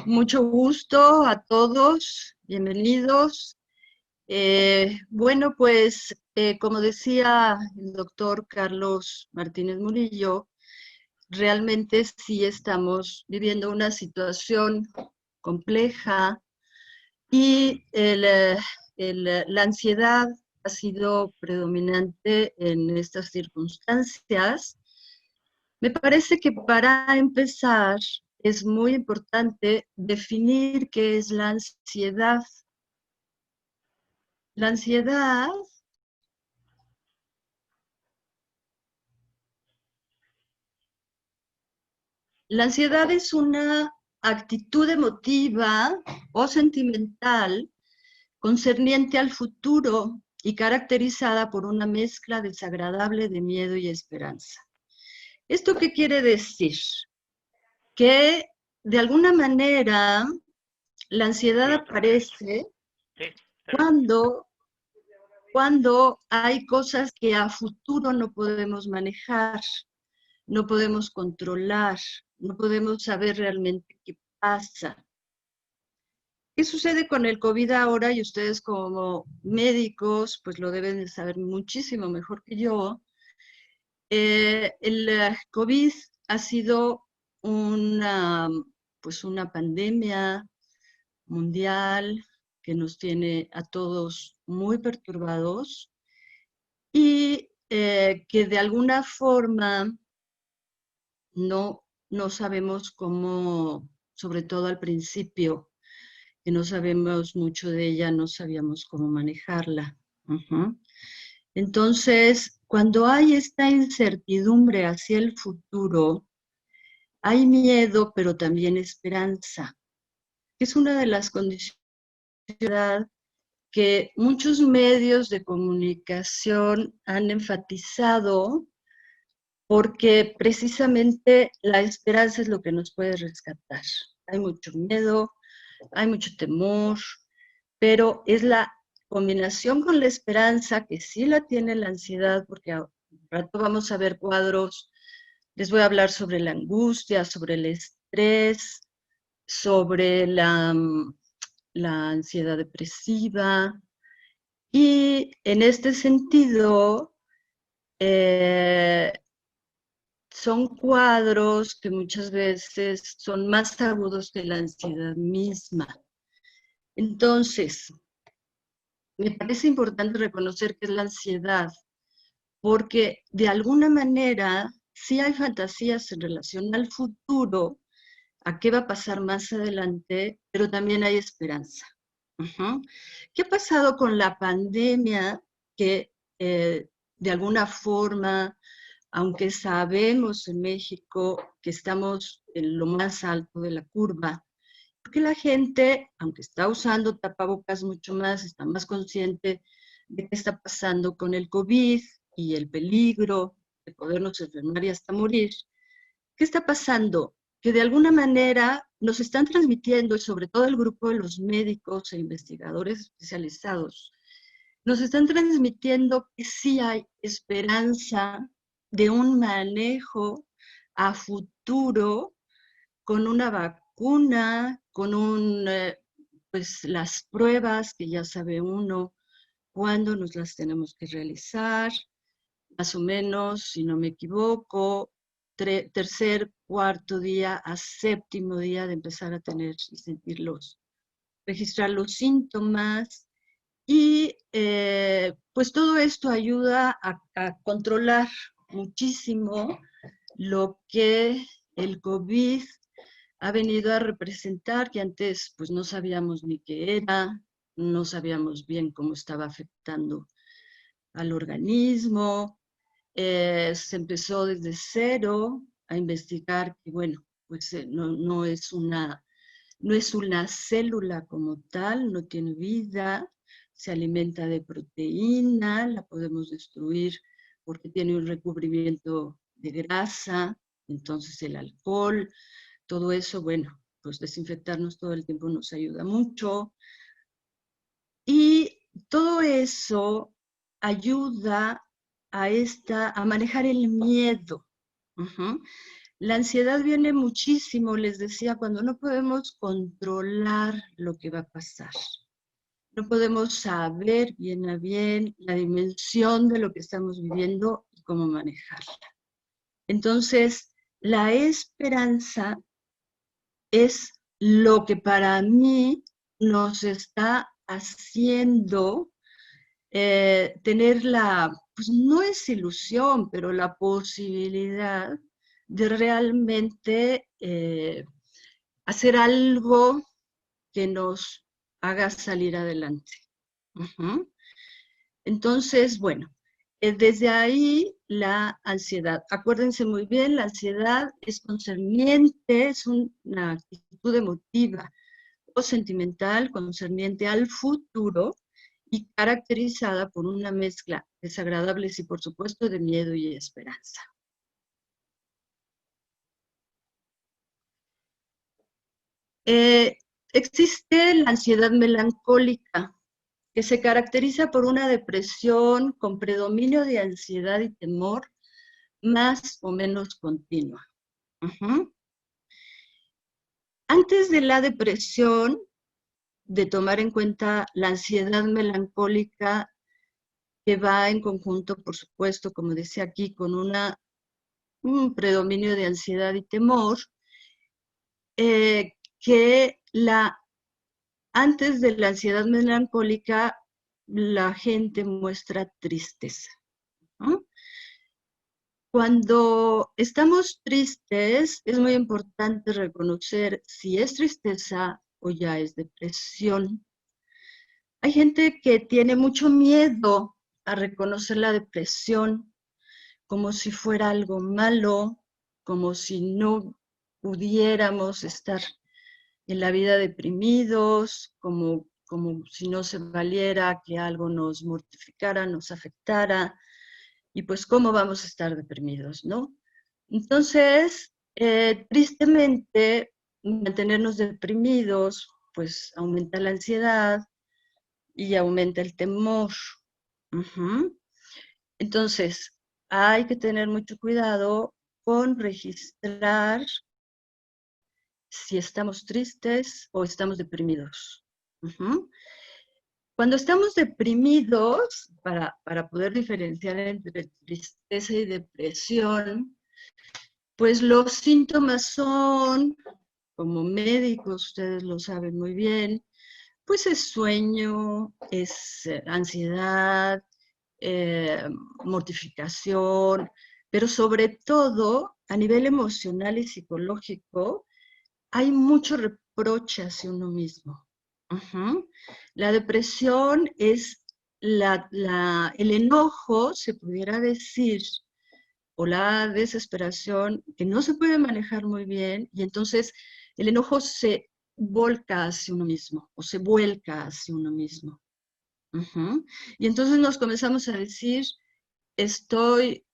Mucho gusto a todos, bienvenidos. Bueno, pues como decía el doctor Carlos Martínez Murillo, realmente sí estamos viviendo una situación compleja y la ansiedad ha sido predominante en estas circunstancias. Me parece que para empezar es muy importante definir qué es la ansiedad. La ansiedad, la ansiedad es una actitud emotiva o sentimental concerniente al futuro y caracterizada por una mezcla desagradable de miedo y esperanza. ¿Esto qué quiere decir? Que de alguna manera la ansiedad aparece cuando hay cosas que a futuro no podemos manejar, no podemos controlar, no podemos saber realmente qué pasa. ¿Qué sucede con el COVID ahora? Y ustedes como médicos, pues lo deben de saber muchísimo mejor que yo. El COVID ha sido una, pues una pandemia mundial que nos tiene a todos muy perturbados y que de alguna forma no sabemos cómo, sobre todo al principio, que no sabemos mucho de ella, no sabíamos cómo manejarla. Uh-huh. Entonces, cuando hay esta incertidumbre hacia el futuro, hay miedo, pero también esperanza, que es una de las condiciones que muchos medios de comunicación han enfatizado porque precisamente la esperanza es lo que nos puede rescatar. Hay mucho miedo, hay mucho temor, pero es la combinación con la esperanza que sí la tiene la ansiedad, porque a rato vamos a ver cuadros, les voy a hablar sobre la angustia, sobre el estrés, sobre la ansiedad depresiva, y en este sentido, eh, son cuadros que muchas veces son más agudos que la ansiedad misma. Entonces, me parece importante reconocer que es la ansiedad, porque de alguna manera sí hay fantasías en relación al futuro, a qué va a pasar más adelante, pero también hay esperanza. Uh-huh. ¿Qué ha pasado con la pandemia que de alguna forma, aunque sabemos en México que estamos en lo más alto de la curva, porque la gente, aunque está usando tapabocas mucho más, está más consciente de qué está pasando con el COVID y el peligro de podernos enfermar y hasta morir? ¿Qué está pasando? Que de alguna manera nos están transmitiendo, y sobre todo el grupo de los médicos e investigadores especializados, nos están transmitiendo que sí hay esperanza de un manejo a futuro con una vacuna, con pues las pruebas que ya sabe uno cuándo nos las tenemos que realizar, más o menos, si no me equivoco, tercer, cuarto día a séptimo día de empezar a tener y sentirlos, registrar los síntomas. Y pues todo esto ayuda a controlar muchísimo lo que el COVID ha venido a representar, que antes pues no sabíamos ni qué era, no sabíamos bien cómo estaba afectando al organismo. Se empezó desde cero a investigar que, bueno, pues no es una célula como tal, no tiene vida, se alimenta de proteína, la podemos destruir porque tiene un recubrimiento de grasa, entonces el alcohol, todo eso, bueno, pues desinfectarnos todo el tiempo nos ayuda mucho. Y todo eso ayuda a manejar el miedo. Uh-huh. La ansiedad viene muchísimo, les decía, cuando no podemos controlar lo que va a pasar. No podemos saber bien a bien la dimensión de lo que estamos viviendo y cómo manejarla. Entonces, la esperanza es lo que para mí nos está haciendo tener pues no es ilusión, pero la posibilidad de realmente hacer algo que nos haga salir adelante. Uh-huh. Entonces, bueno, desde ahí la ansiedad. Acuérdense muy bien, la ansiedad es concerniente, es una actitud emotiva o sentimental concerniente al futuro y caracterizada por una mezcla desagradable y, por supuesto, de miedo y esperanza. Existe la ansiedad melancólica, que se caracteriza por una depresión con predominio de ansiedad y temor más o menos continua. Uh-huh. Antes de la depresión, de tomar en cuenta la ansiedad melancólica, que va en conjunto, por supuesto, como decía aquí, con un predominio de ansiedad y temor, que antes de la ansiedad melancólica, la gente muestra tristeza, ¿no? Cuando estamos tristes, es muy importante reconocer si es tristeza o ya es depresión. Hay gente que tiene mucho miedo a reconocer la depresión como si fuera algo malo, como si no pudiéramos estar en la vida deprimidos, como si no se valiera que algo nos mortificara, nos afectara, y pues cómo vamos a estar deprimidos, ¿no? Entonces, tristemente, mantenernos deprimidos, pues aumenta la ansiedad y aumenta el temor. Uh-huh. Entonces, hay que tener mucho cuidado con registrar si estamos tristes o estamos deprimidos. Uh-huh. Cuando estamos deprimidos, para poder diferenciar entre tristeza y depresión, pues los síntomas son, como médicos, ustedes lo saben muy bien, pues es sueño, es ansiedad, mortificación, pero sobre todo a nivel emocional y psicológico, hay mucho reproche hacia uno mismo. Uh-huh. La depresión es el enojo, se pudiera decir, o la desesperación, que no se puede manejar muy bien, y entonces el enojo se volca hacia uno mismo, o se vuelca hacia uno mismo. Uh-huh. Y entonces nos comenzamos a decir, estoy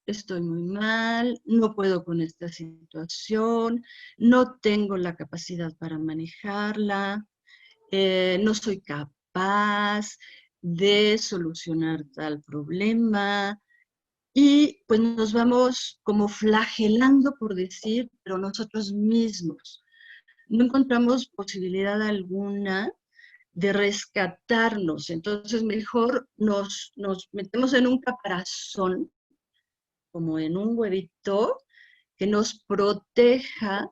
muy mal, no puedo con esta situación, no tengo la capacidad para manejarla, no soy capaz de solucionar tal problema, y pues nos vamos como flagelando, por decir, pero nosotros mismos. No encontramos posibilidad alguna de rescatarnos. Entonces mejor nos metemos en un caparazón, como en un huevito, que nos proteja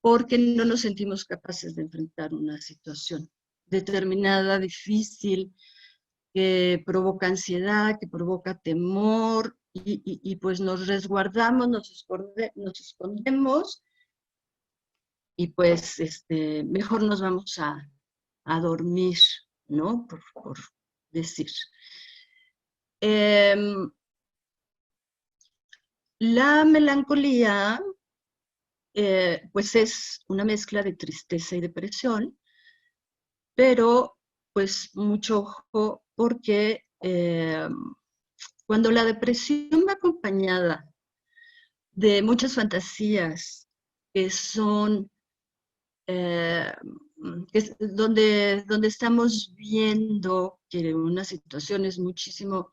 porque no nos sentimos capaces de enfrentar una situación determinada, difícil, que provoca ansiedad, que provoca temor, y pues nos resguardamos, nos escondemos, y pues mejor nos vamos a dormir, ¿no? Por decir. La melancolía, pues es una mezcla de tristeza y depresión, pero pues mucho ojo porque cuando la depresión va acompañada de muchas fantasías que son donde estamos viendo que una situación es muchísimo,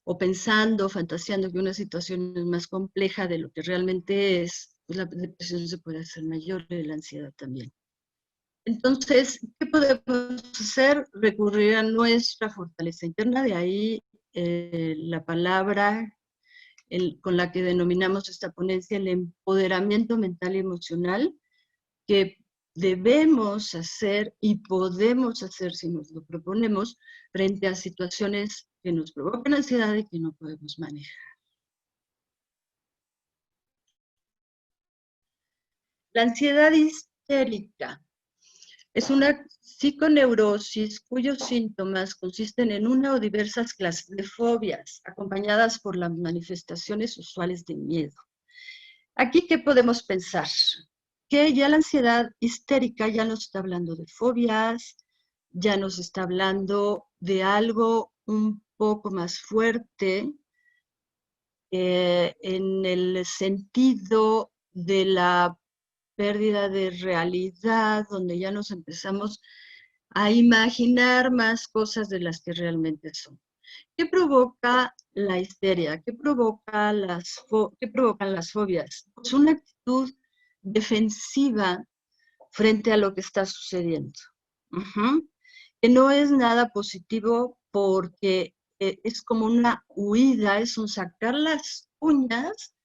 o pensando, fantaseando que una situación es más compleja de lo que realmente es, pues la depresión se puede hacer mayor y la ansiedad también. Entonces, ¿qué podemos hacer? Recurrir a nuestra fortaleza interna, de ahí la palabra con la que denominamos esta ponencia el empoderamiento mental y emocional, que debemos hacer y podemos hacer si nos lo proponemos frente a situaciones que nos provocan ansiedad y que no podemos manejar. La ansiedad histérica es una psiconeurosis cuyos síntomas consisten en una o diversas clases de fobias, acompañadas por las manifestaciones usuales de miedo. Aquí, ¿qué podemos pensar? Que ya la ansiedad histérica ya nos está hablando de fobias, ya nos está hablando de algo un poco más fuerte, en el sentido de la pérdida de realidad, donde ya nos empezamos a imaginar más cosas de las que realmente son. ¿Qué provoca la histeria? ¿Qué provocan las fobias? Pues una actitud defensiva frente a lo que está sucediendo. Que no es nada positivo porque es como una huida, es un sacar las uñas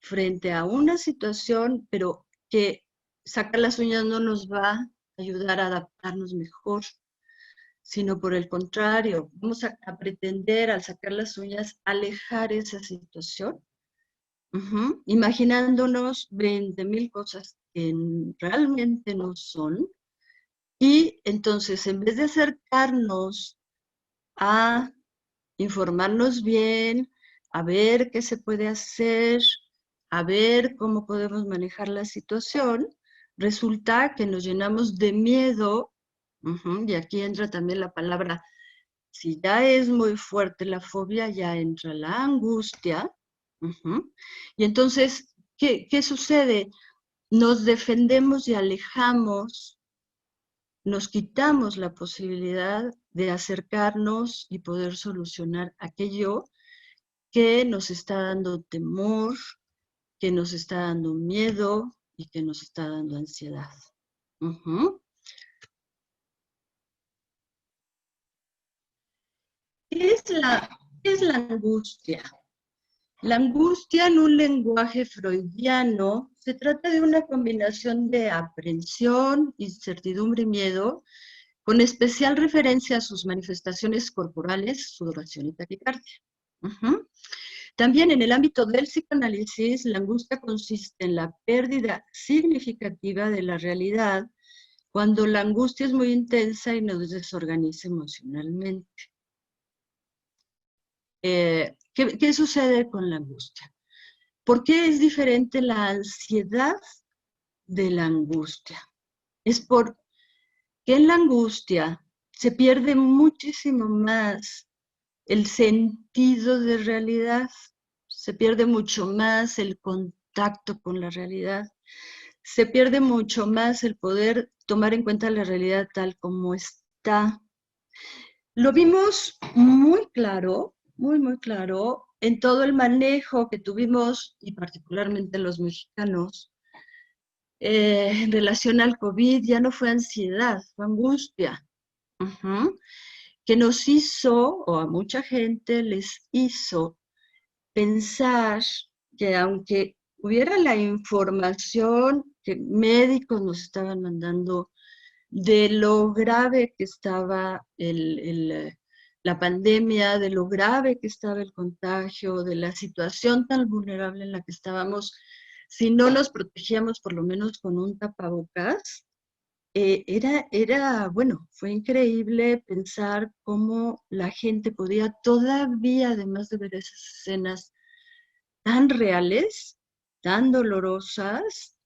frente a una situación, pero que sacar las uñas no nos va a ayudar a adaptarnos mejor, sino por el contrario, vamos a pretender al sacar las uñas alejar esa situación, imaginándonos 20,000 cosas que realmente no son, y entonces en vez de acercarnos a informarnos bien, a ver qué se puede hacer, a ver cómo podemos manejar la situación, resulta que nos llenamos de miedo, y aquí entra también la palabra, si ya es muy fuerte la fobia, ya entra la angustia, y entonces, ¿qué sucede? Nos defendemos y alejamos, nos quitamos la posibilidad de acercarnos y poder solucionar aquello que nos está dando temor, que nos está dando miedo y que nos está dando ansiedad. ¿Qué es la angustia? La angustia en un lenguaje freudiano se trata de una combinación de aprensión, incertidumbre y miedo, con especial referencia a sus manifestaciones corporales, sudoración y taquicardia. También en el ámbito del psicoanálisis, la angustia consiste en la pérdida significativa de la realidad cuando la angustia es muy intensa y nos desorganiza emocionalmente. ¿Qué sucede con la angustia? ¿Por qué es diferente la ansiedad de la angustia? Es porque en la angustia se pierde muchísimo más el sentido de realidad, se pierde mucho más el contacto con la realidad, se pierde mucho más el poder tomar en cuenta la realidad tal como está. Lo vimos muy claro, muy claro, en todo el manejo que tuvimos, y particularmente los mexicanos, en relación al COVID. Ya no fue ansiedad, fue angustia, que nos hizo, o a mucha gente les hizo, pensar que aunque hubiera la información que médicos nos estaban mandando de lo grave que estaba la pandemia, de lo grave que estaba el contagio, de la situación tan vulnerable en la que estábamos, si no nos protegíamos por lo menos con un tapabocas, bueno, fue increíble pensar cómo la gente podía todavía, además de ver esas escenas tan reales, tan dolorosas,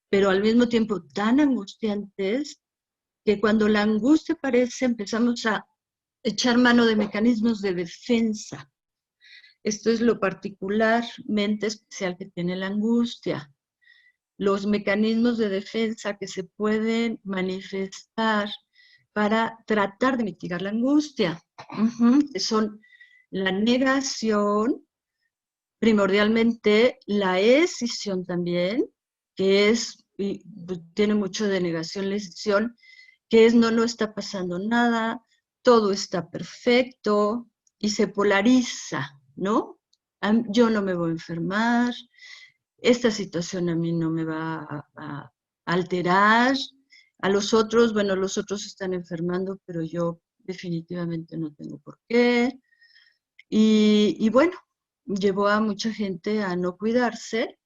pero al mismo tiempo tan angustiantes, que cuando la angustia aparece empezamos a echar mano de mecanismos de defensa. Esto es lo particularmente especial que tiene la angustia. Los mecanismos de defensa que se pueden manifestar para tratar de mitigar la angustia, que son la negación, primordialmente la escisión también, que es, y tiene mucho de negación la escisión, que es no está pasando nada, todo está perfecto, y se polariza, ¿no? Yo no me voy a enfermar, esta situación a mí no me va a alterar, a los otros, bueno, los otros están enfermando, pero yo definitivamente no tengo por qué. Y bueno, llevó a mucha gente a no cuidarse,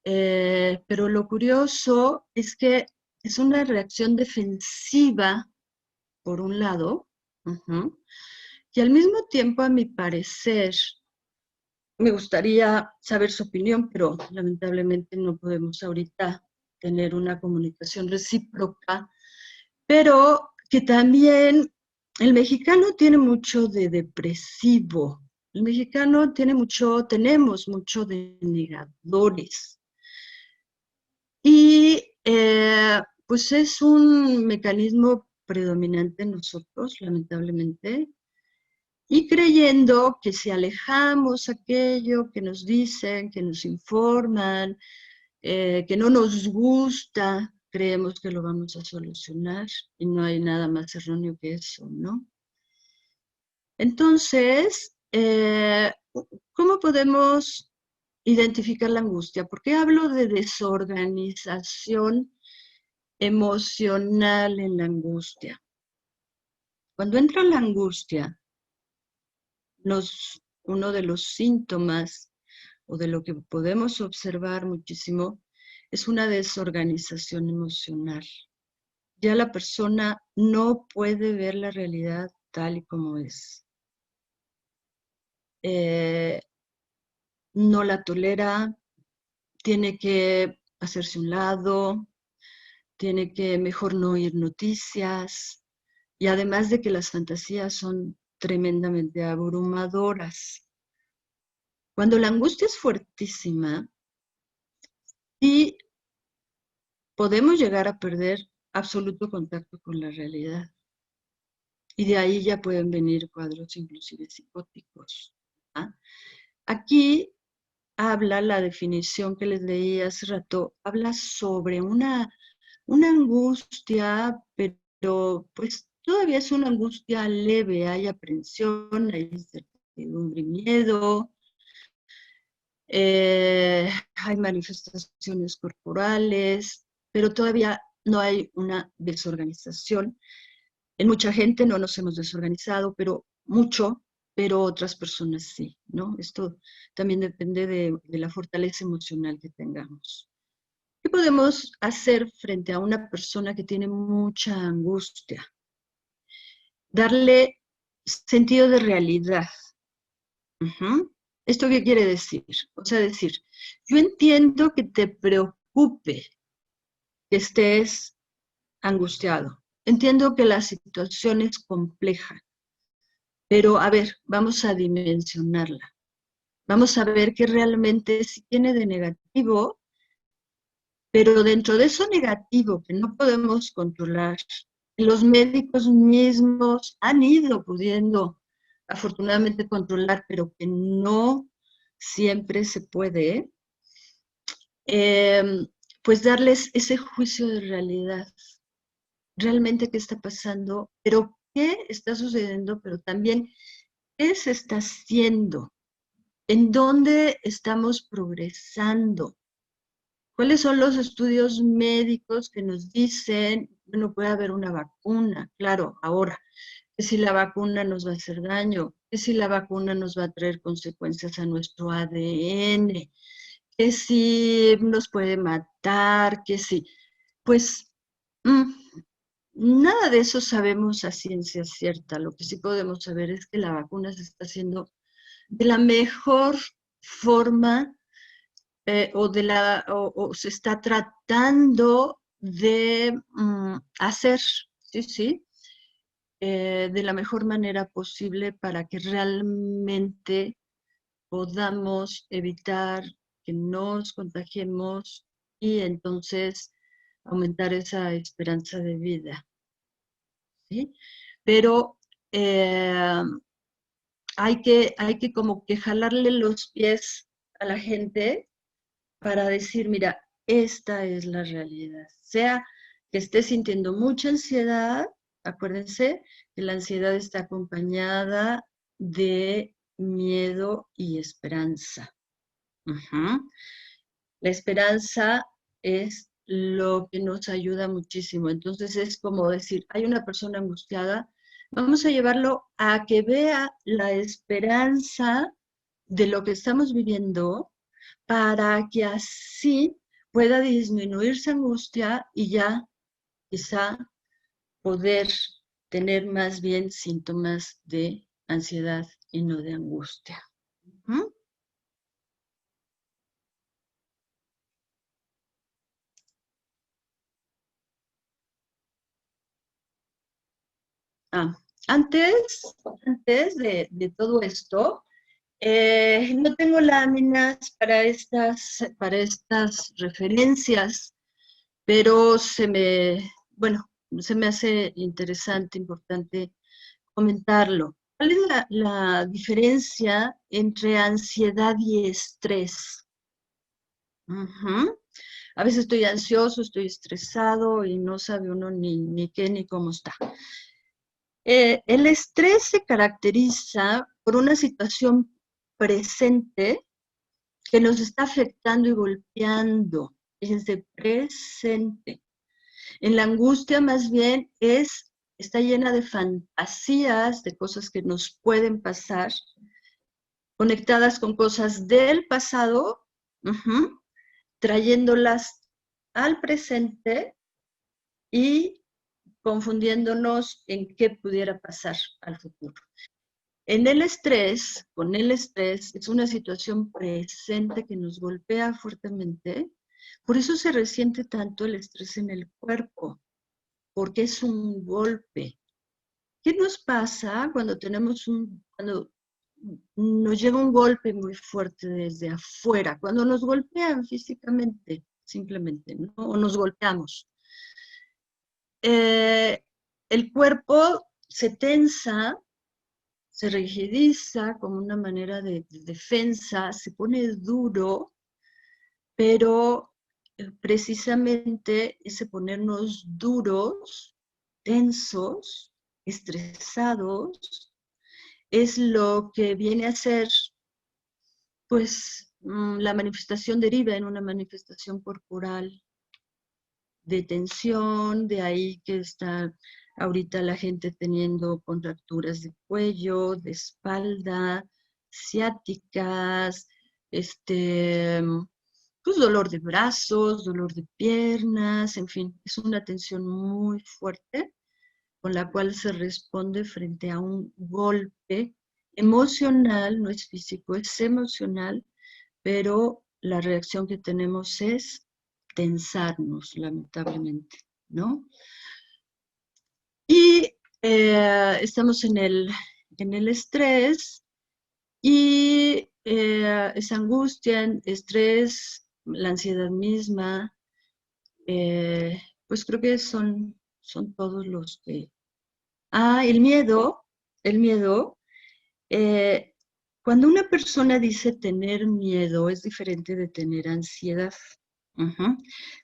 pero lo curioso es que es una reacción defensiva, por un lado, y al mismo tiempo, a mi parecer, me gustaría saber su opinión, pero lamentablemente no podemos ahorita tener una comunicación recíproca, pero que también el mexicano tiene mucho de depresivo, el mexicano tenemos mucho de negadores. Y pues es un mecanismo predominante en nosotros, lamentablemente, y creyendo que si alejamos aquello que nos dicen, que nos informan, que no nos gusta, creemos que lo vamos a solucionar y no hay nada más erróneo que eso, ¿no? Entonces, ¿cómo podemos identificar la angustia? ¿Por qué hablo de desorganización emocional en la angustia? Cuando entra la angustia, uno de los síntomas o de lo que podemos observar muchísimo es una desorganización emocional. Ya la persona no puede ver la realidad tal y como es. No la tolera, tiene que hacerse un lado, tiene que mejor no oír noticias, y además de que las fantasías son tremendamente abrumadoras. Cuando la angustia es fuertísima, y podemos llegar a perder absoluto contacto con la realidad. Y de ahí ya pueden venir cuadros inclusive psicóticos. ¿Ah? Aquí habla la definición que les leí hace rato, habla sobre una angustia, pero pues todavía es una angustia leve, hay aprensión, hay incertidumbre y miedo, hay manifestaciones corporales, pero todavía no hay una desorganización. En mucha gente no nos hemos desorganizado, pero mucho, pero otras personas sí, ¿no? Esto también depende de la fortaleza emocional que tengamos. ¿Qué podemos hacer frente a una persona que tiene mucha angustia? Darle sentido de realidad. ¿Esto qué quiere decir? O sea, decir, yo entiendo que te preocupe que estés angustiado. Entiendo que la situación es compleja, pero a ver, vamos a dimensionarla. Vamos a ver qué realmente sí tiene de negativo, pero dentro de eso negativo que no podemos controlar, los médicos mismos han ido pudiendo afortunadamente controlar, pero que no siempre se puede, pues darles ese juicio de realidad. Realmente qué está pasando, pero qué está sucediendo, pero también qué se está haciendo, en dónde estamos progresando. ¿Cuáles son los estudios médicos que nos dicen, bueno, puede haber una vacuna? Claro, ahora, que si la vacuna nos va a hacer daño, que si la vacuna nos va a traer consecuencias a nuestro ADN, que si nos puede matar, que si, pues, nada de eso sabemos a ciencia cierta. Lo que sí podemos saber es que la vacuna se está haciendo de la mejor forma, o se está tratando de hacer, sí, de la mejor manera posible para que realmente podamos evitar que nos contagiemos y entonces aumentar esa esperanza de vida, ¿sí? Pero hay que como que jalarle los pies a la gente para decir, mira, esta es la realidad. Sea que esté sintiendo mucha ansiedad, acuérdense que la ansiedad está acompañada de miedo y esperanza. Ujú. La esperanza es lo que nos ayuda muchísimo. Entonces es como decir, hay una persona angustiada, vamos a llevarlo a que vea la esperanza de lo que estamos viviendo para que así pueda disminuir su angustia y ya quizá poder tener más bien síntomas de ansiedad y no de angustia. ¿Mm? Ah, antes, antes de todo esto, no tengo láminas para estas referencias, pero bueno, se me hace interesante, importante comentarlo. ¿Cuál es la diferencia entre ansiedad y estrés? Ujú. A veces estoy ansioso, estoy estresado y no sabe uno ni qué ni cómo está. El estrés se caracteriza por una situación presente que nos está afectando y golpeando. Fíjense, presente. En la angustia más bien está llena de fantasías, de cosas que nos pueden pasar, conectadas con cosas del pasado, ujú, trayéndolas al presente y confundiéndonos en qué pudiera pasar al futuro. Con el estrés, es una situación presente que nos golpea fuertemente. Por eso se resiente tanto el estrés en el cuerpo, porque es un golpe. ¿Qué nos pasa cuando nos llega un golpe muy fuerte desde afuera? Cuando nos golpean físicamente, simplemente, ¿no? O nos golpeamos. Eh, el cuerpo se tensa, se rigidiza como una manera de defensa, se pone duro, pero precisamente ese ponernos duros, tensos, estresados, es lo que viene a ser, pues, la manifestación deriva en una manifestación corporal de tensión, de ahí que está ahorita la gente teniendo contracturas de cuello, de espalda, ciáticas, pues dolor de brazos, dolor de piernas, en fin, es una tensión muy fuerte con la cual se responde frente a un golpe emocional, no es físico, es emocional, pero la reacción que tenemos es tensarnos, lamentablemente, ¿no? Y estamos en el estrés y esa angustia, estrés, la ansiedad misma, pues creo que son todos los que... Ah, el miedo. eh, Cuando una persona dice tener miedo, es diferente de tener ansiedad. Ujú.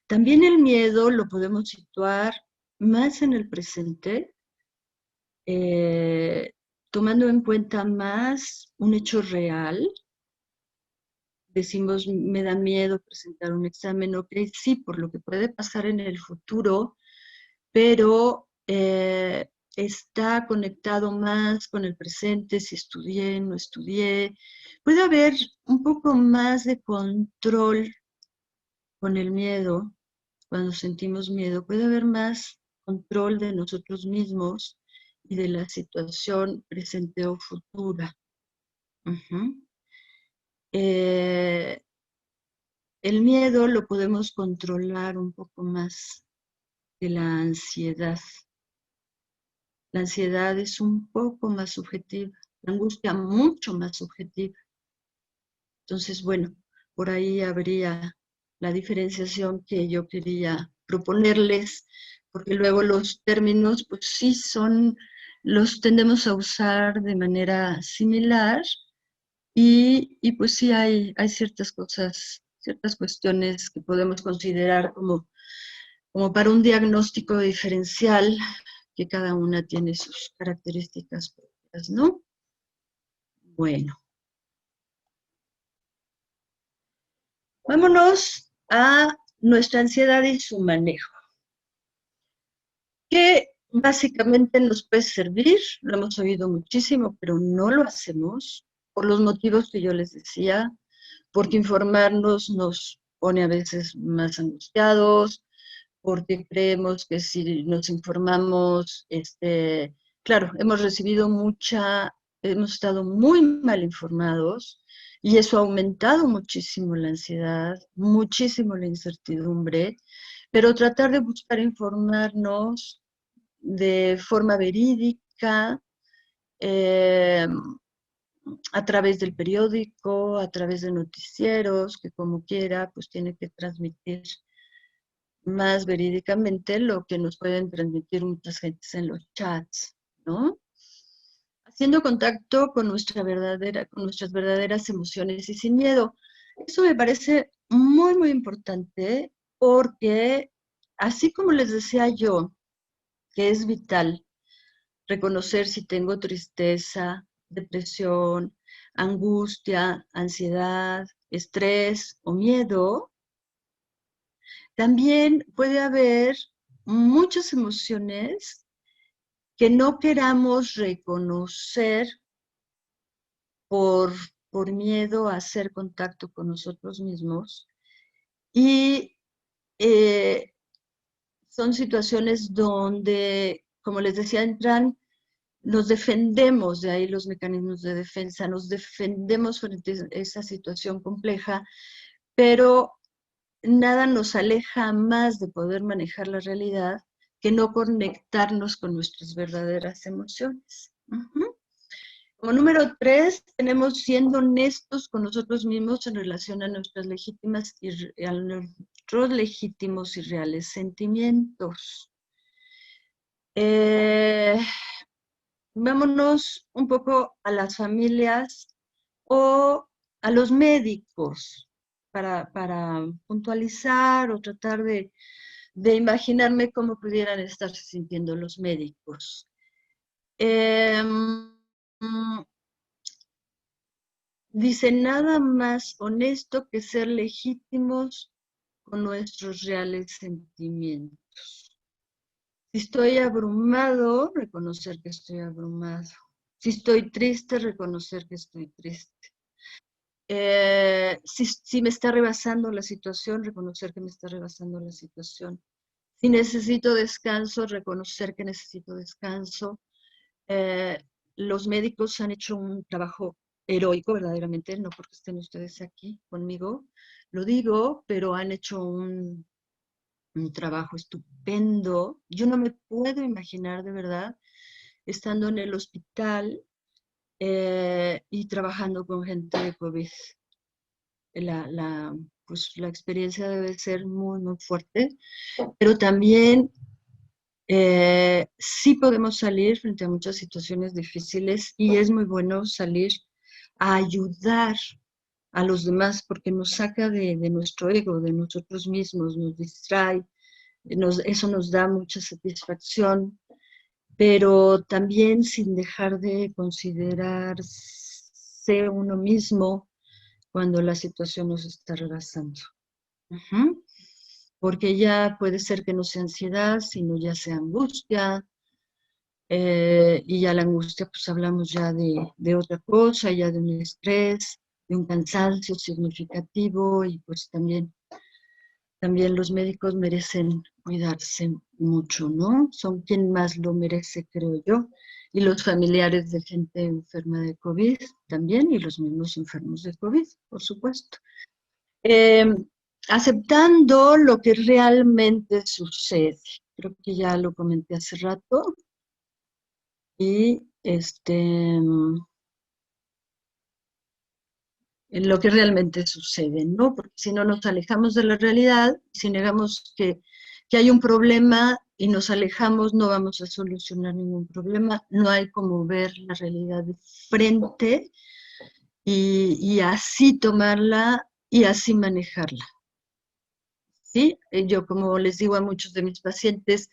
También el miedo lo podemos situar más en el presente, eh, tomando en cuenta más un hecho real. Decimos, me da miedo presentar un examen, ok, sí, por lo que puede pasar en el futuro, pero está conectado más con el presente, si estudié, no estudié. Puede haber un poco más de control con el miedo, cuando sentimos miedo, puede haber más control de nosotros mismos y de la situación presente o futura. Ujú. Eh, el miedo lo podemos controlar un poco más que la ansiedad. La ansiedad es un poco más subjetiva, la angustia mucho más subjetiva. Entonces, bueno, por ahí habría la diferenciación que yo quería proponerles, porque luego los términos, pues sí son los tendemos a usar de manera similar y pues sí hay ciertas cosas, ciertas cuestiones que podemos considerar como para un diagnóstico diferencial, que cada una tiene sus características propias, ¿no? Bueno, vámonos a nuestra ansiedad y su manejo. ¿Qué básicamente nos puede servir? Lo hemos oído muchísimo, pero no lo hacemos por los motivos que yo les decía, porque informarnos nos pone a veces más angustiados, porque creemos que si nos informamos, claro, hemos estado muy mal informados y eso ha aumentado muchísimo la ansiedad, muchísimo la incertidumbre, pero tratar de buscar informarnos de forma verídica, eh, a través del periódico, a través de noticieros, que como quiera, pues tiene que transmitir más verídicamente lo que nos pueden transmitir muchas gentes en los chats, ¿no? Haciendo contacto con nuestras verdaderas emociones y sin miedo. Eso me parece muy, muy importante porque, así como les decía yo, que es vital reconocer si tengo tristeza, depresión, angustia, ansiedad, estrés o miedo, también puede haber muchas emociones que no queramos reconocer por, por miedo a hacer contacto con nosotros mismos. Y eh, son situaciones donde, como les decía, nos defendemos, de ahí los mecanismos de defensa, nos defendemos frente a esa situación compleja, pero nada nos aleja más de poder manejar la realidad que no conectarnos con nuestras verdaderas emociones. Como número 3, tenemos siendo honestos con nosotros mismos en relación a nuestros legítimos y reales sentimientos. Vámonos un poco a las familias o a los médicos para puntualizar o tratar de imaginarme cómo pudieran estarse sintiendo los médicos. Dice, nada más honesto que ser legítimos con nuestros reales sentimientos. Si estoy abrumado, reconocer que estoy abrumado. Si estoy triste, reconocer que estoy triste. Si me está rebasando la situación, reconocer que me está rebasando la situación. Si necesito descanso, reconocer que necesito descanso. Los médicos han hecho un trabajo heroico, verdaderamente, no porque estén ustedes aquí conmigo, lo digo, pero han hecho un trabajo estupendo. Yo no me puedo imaginar de verdad estando en el hospital y trabajando con gente de COVID. Pues la experiencia debe ser muy, muy fuerte, pero también sí podemos salir frente a muchas situaciones difíciles y es muy bueno salir a ayudar a los demás porque nos saca de nuestro ego, de nosotros mismos, nos distrae, eso nos da mucha satisfacción, pero también sin dejar de considerarse uno mismo cuando la situación nos está rebasando. Porque ya puede ser que no sea ansiedad, sino ya sea angustia, y ya la angustia, pues hablamos ya de otra cosa, ya de un estrés, de un cansancio significativo, y pues también los médicos merecen cuidarse mucho, ¿no? Son quien más lo merece, creo yo, y los familiares de gente enferma de COVID también, y los mismos enfermos de COVID, por supuesto. Eh, Aceptando lo que realmente sucede. Creo que ya lo comenté hace rato. Y en lo que realmente sucede, ¿no? Porque si no nos alejamos de la realidad, si negamos que que hay un problema y nos alejamos, no vamos a solucionar ningún problema, no hay como ver la realidad de frente y así tomarla y así manejarla. ¿Sí? Yo como les digo a muchos de mis pacientes,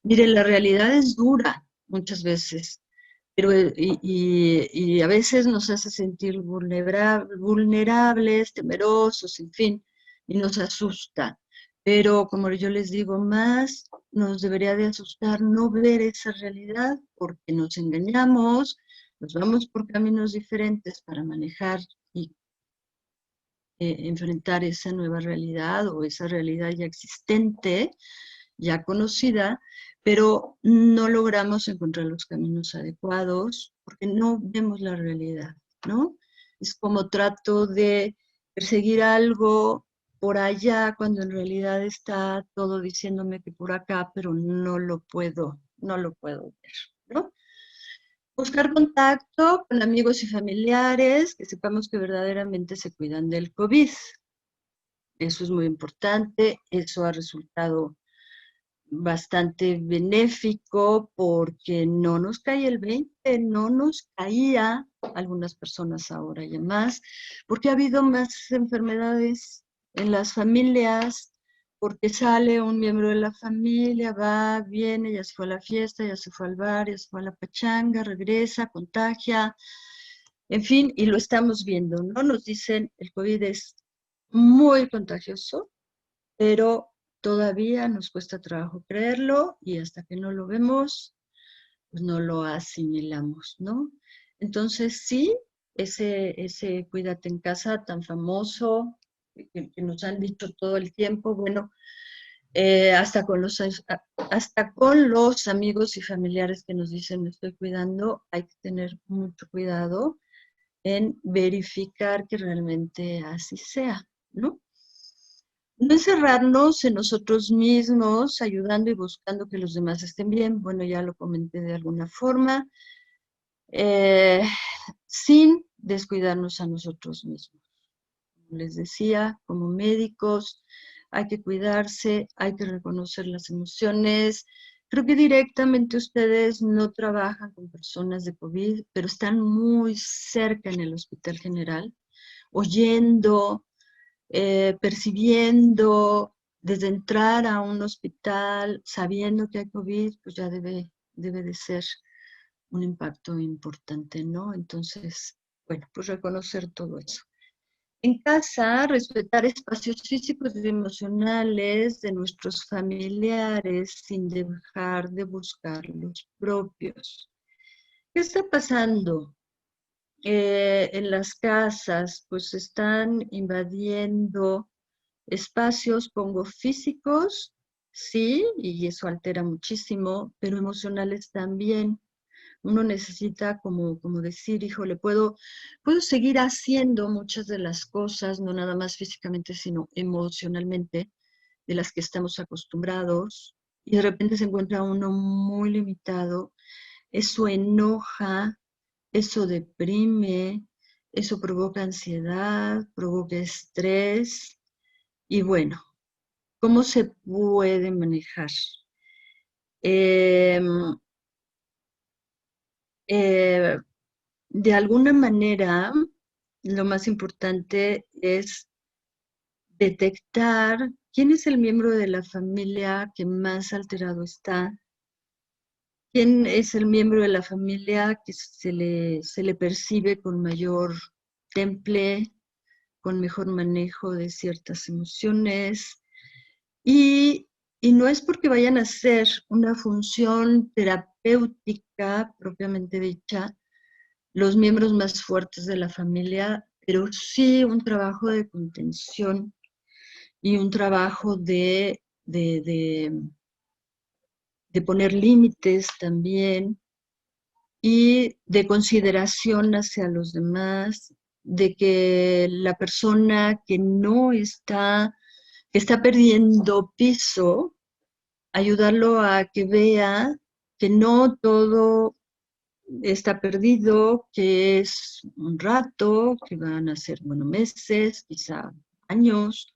mire, la realidad es dura muchas veces, pero y a veces nos hace sentir vulnerables, temerosos, en fin, y nos asusta. Pero como yo les digo, más nos debería de asustar no ver esa realidad porque nos engañamos, nos vamos por caminos diferentes para manejar y enfrentar esa nueva realidad o esa realidad ya existente, ya conocida, pero no logramos encontrar los caminos adecuados porque no vemos la realidad, ¿no? Es como trato de perseguir algo por allá cuando en realidad está todo diciéndome que por acá, pero no lo puedo ver, ¿no? Buscar contacto con amigos y familiares que sepamos que verdaderamente se cuidan del COVID. Eso es muy importante, eso ha resultado bastante benéfico porque no nos cae el 20, no nos caía algunas personas ahora ya más, porque ha habido más enfermedades en las familias, porque sale un miembro de la familia, va, viene, ya se fue a la fiesta, ya se fue al bar, ya se fue a la pachanga, regresa, contagia, en fin, y lo estamos viendo, ¿no? Nos dicen, el COVID es muy contagioso, pero todavía nos cuesta trabajo creerlo y hasta que no lo vemos, pues no lo asimilamos, ¿no? Entonces sí, ese cuídate en casa tan famoso que nos han dicho todo el tiempo, bueno, hasta con los amigos y familiares que nos dicen me estoy cuidando, hay que tener mucho cuidado en verificar que realmente así sea, ¿no? No encerrarnos en nosotros mismos, ayudando y buscando que los demás estén bien. Bueno, ya lo comenté de alguna forma, eh, sin descuidarnos a nosotros mismos. Como les decía, como médicos, hay que cuidarse, hay que reconocer las emociones. Creo que directamente ustedes no trabajan con personas de COVID, pero están muy cerca en el Hospital General, oyendo, percibiendo, desde entrar a un hospital, sabiendo que hay COVID, pues ya debe de ser un impacto importante, ¿no? Entonces, bueno, pues reconocer todo eso. En casa, respetar espacios físicos y emocionales de nuestros familiares sin dejar de buscar los propios. ¿Qué está pasando? En las casas, pues están invadiendo espacios, pongo físicos, sí, y eso altera muchísimo, pero emocionales también. Uno necesita como decir, híjole, puedo seguir haciendo muchas de las cosas, no nada más físicamente, sino emocionalmente, de las que estamos acostumbrados, y de repente se encuentra uno muy limitado. Eso enoja, eso deprime, eso provoca ansiedad, provoca estrés, y bueno, ¿cómo se puede manejar? Eh, eh, de alguna manera, lo más importante es detectar quién es el miembro de la familia que más alterado está, quién es el miembro de la familia que se le percibe con mayor temple, con mejor manejo de ciertas emociones. Y, y no es porque vayan a hacer una función terapéutica propiamente dicha, los miembros más fuertes de la familia, pero sí un trabajo de contención y un trabajo de poner límites también y de consideración hacia los demás, de que la persona que está perdiendo piso, ayudarlo a que vea que no todo está perdido, que es un rato, que van a ser, bueno, meses, quizá años,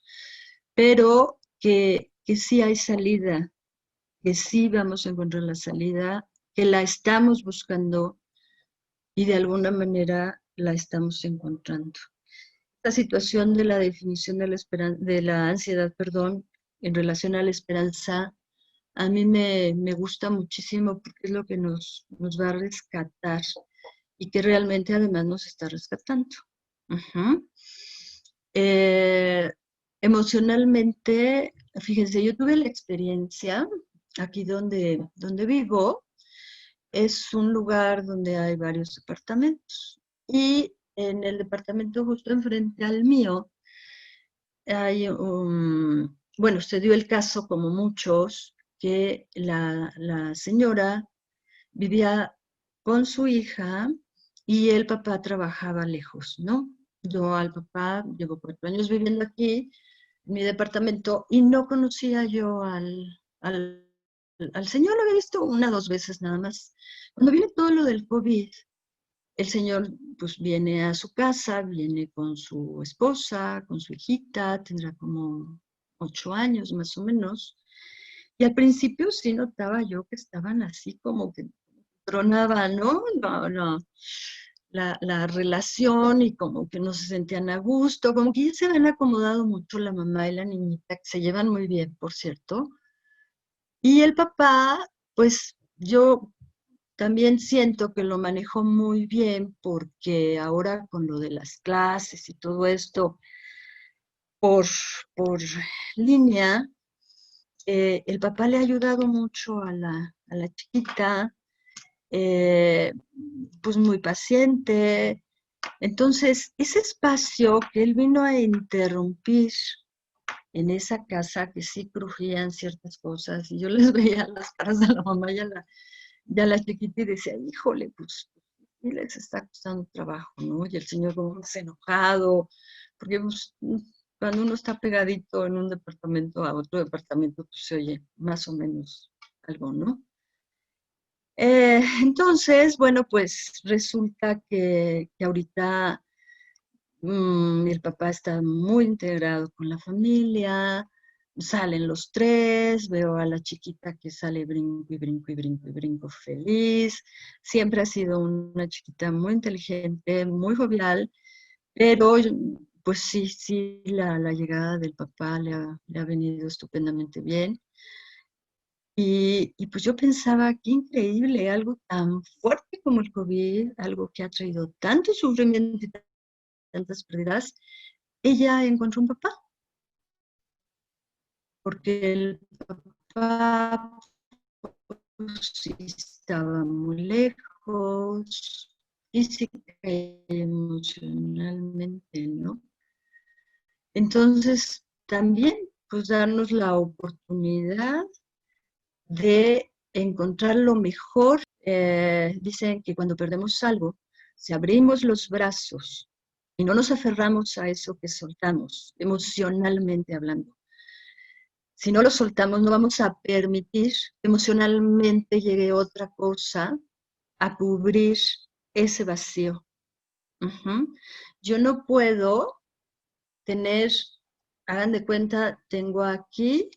pero que que sí hay salida, que sí vamos a encontrar la salida, que la estamos buscando y de alguna manera la estamos encontrando. Esta situación de la definición de de la ansiedad, perdón, en relación a la esperanza, a mí me gusta muchísimo porque es lo que nos va a rescatar y que realmente además nos está rescatando. Ujú. Emocionalmente, fíjense, yo tuve la experiencia aquí donde vivo, es un lugar donde hay varios departamentos y en el departamento justo enfrente al mío hay bueno, se dio el caso como muchos que la señora vivía con su hija y el papá trabajaba lejos, ¿no? Yo al papá llevo 4 años viviendo aquí, en mi departamento, y no conocía yo al señor, lo había visto 1 o 2 veces nada más. Cuando viene todo lo del COVID, el señor pues viene a su casa, viene con su esposa, con su hijita, tendrá como 8 años más o menos, y al principio sí notaba yo que estaban así como que tronaba, ¿no? La relación y como que no se sentían a gusto, como que ya se habían acomodado mucho la mamá y la niñita, que se llevan muy bien, por cierto. Y el papá, pues yo también siento que lo manejó muy bien porque ahora con lo de las clases y todo esto por, por línea, el papá le ha ayudado mucho a la chiquita, eh, pues muy paciente. Entonces, ese espacio que él vino a interrumpir en esa casa, que sí crujían ciertas cosas, y yo les veía las caras de la mamá y a la chiquita y decía, híjole, pues sí les está costando trabajo, ¿no? Y el señor como más enojado, porque pues, cuando uno está pegadito en un departamento a otro departamento, pues se oye más o menos algo, ¿no? Entonces, bueno, pues resulta que ahorita el papá está muy integrado con la familia, salen los tres, veo a la chiquita que sale brinco y brinco y brinco y brinco feliz. Siempre ha sido una chiquita muy inteligente, muy jovial, pero pues sí, sí, la llegada del papá le ha venido estupendamente bien. Y pues yo pensaba, qué increíble, algo tan fuerte como el COVID, algo que ha traído tanto sufrimiento y tantas pérdidas, ella encontró un papá, porque el papá pues, sí estaba muy lejos, física y emocionalmente, ¿no? Entonces, también, pues darnos la oportunidad de encontrar lo mejor. Dicen que cuando perdemos algo, si abrimos los brazos y no nos aferramos a eso que soltamos, emocionalmente hablando, si no lo soltamos, no vamos a permitir que emocionalmente llegue otra cosa a cubrir ese vacío. Ujú. Yo no puedo tener, hagan de cuenta, tengo aquí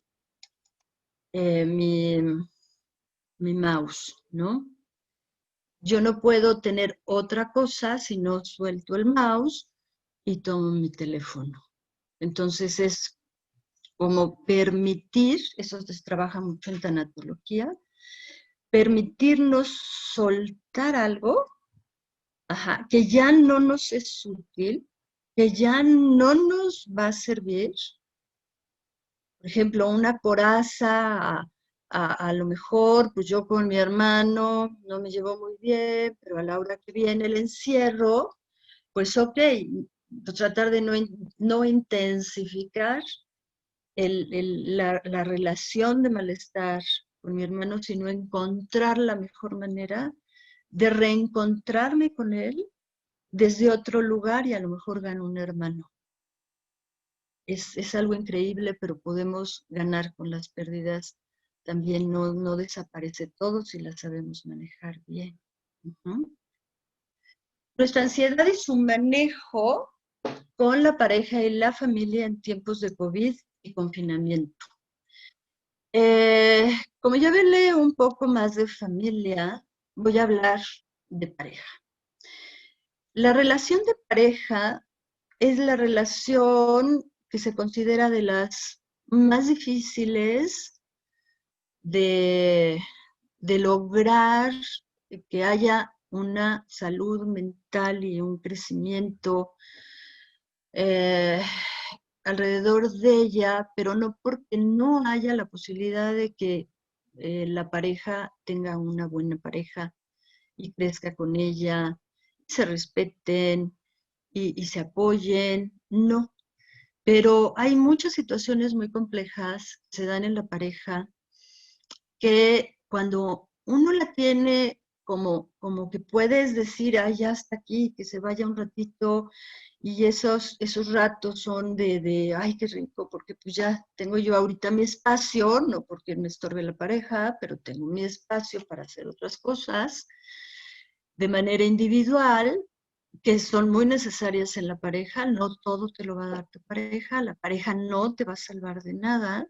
mi mouse, ¿no? Yo no puedo tener otra cosa si no suelto el mouse y tomo mi teléfono. Entonces es como permitir, eso se trabaja mucho en tanatología, permitirnos soltar algo, ajá, que ya no nos es útil, que ya no nos va a servir. Por ejemplo, una coraza, a lo mejor, pues yo con mi hermano no me llevo muy bien, pero a la hora que viene el encierro, pues ok, pues tratar de no intensificar la relación de malestar con mi hermano, sino encontrar la mejor manera de reencontrarme con él desde otro lugar y a lo mejor gano un hermano. Es algo increíble, pero podemos ganar con las pérdidas. También no desaparece todo si las sabemos manejar bien. Ujú. Nuestra ansiedad y su manejo con la pareja y la familia en tiempos de COVID y confinamiento. Como ya hablé un poco más de familia, voy a hablar de pareja. La relación de pareja es la relación que se considera de las más difíciles de, de lograr que haya una salud mental y un crecimiento eh, alrededor de ella, pero no porque no haya la posibilidad de que la pareja tenga una buena pareja y crezca con ella, se respeten y se apoyen, no. Pero hay muchas situaciones muy complejas que se dan en la pareja que cuando uno la tiene como que puedes decir, ay, ya está aquí, que se vaya un ratito, y esos ratos son ay, qué rico, porque pues ya tengo yo ahorita mi espacio, no porque me estorbe la pareja, pero tengo mi espacio para hacer otras cosas de manera individual, que son muy necesarias en la pareja, no todo te lo va a dar tu pareja, la pareja no te va a salvar de nada,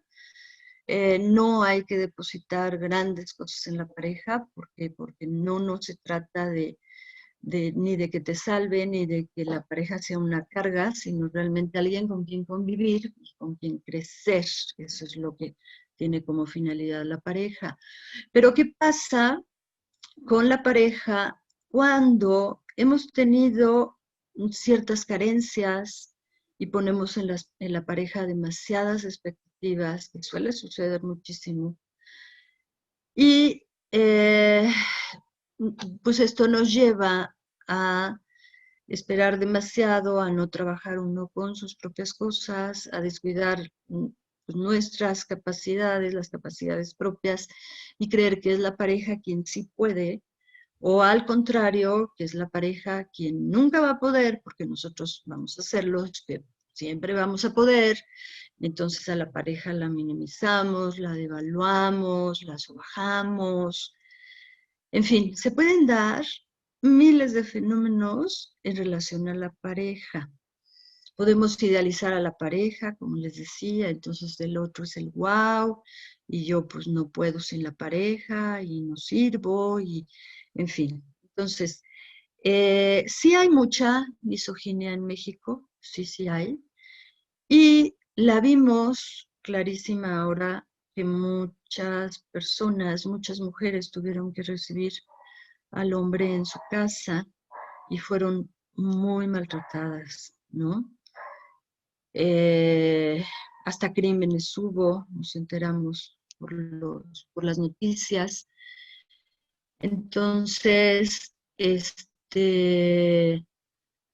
no hay que depositar grandes cosas en la pareja porque no se trata ni de que te salve, ni de que la pareja sea una carga, sino realmente alguien con quien convivir y con quien crecer. Eso es lo que tiene como finalidad la pareja. Pero ¿qué pasa con la pareja cuando hemos tenido ciertas carencias y ponemos en la pareja demasiadas expectativas, que suele suceder muchísimo? Y pues esto nos lleva a esperar demasiado, a no trabajar uno con sus propias cosas, a descuidar pues, nuestras capacidades, las capacidades propias, y creer que es la pareja quien sí puede, o al contrario, que es la pareja quien nunca va a poder, porque nosotros vamos a hacerlo, que siempre vamos a poder. Entonces a la pareja la minimizamos, la devaluamos, la sobajamos. En fin, se pueden dar miles de fenómenos en relación a la pareja. Podemos idealizar a la pareja, como les decía, entonces el otro es el wow, y yo pues no puedo sin la pareja, y no sirvo, y en fin. Entonces, sí hay mucha misoginia en México, sí hay, y la vimos clarísima ahora que muchas personas, muchas mujeres tuvieron que recibir al hombre en su casa y fueron muy maltratadas, ¿no? Eh, Hasta crímenes hubo, nos enteramos por las noticias. Entonces,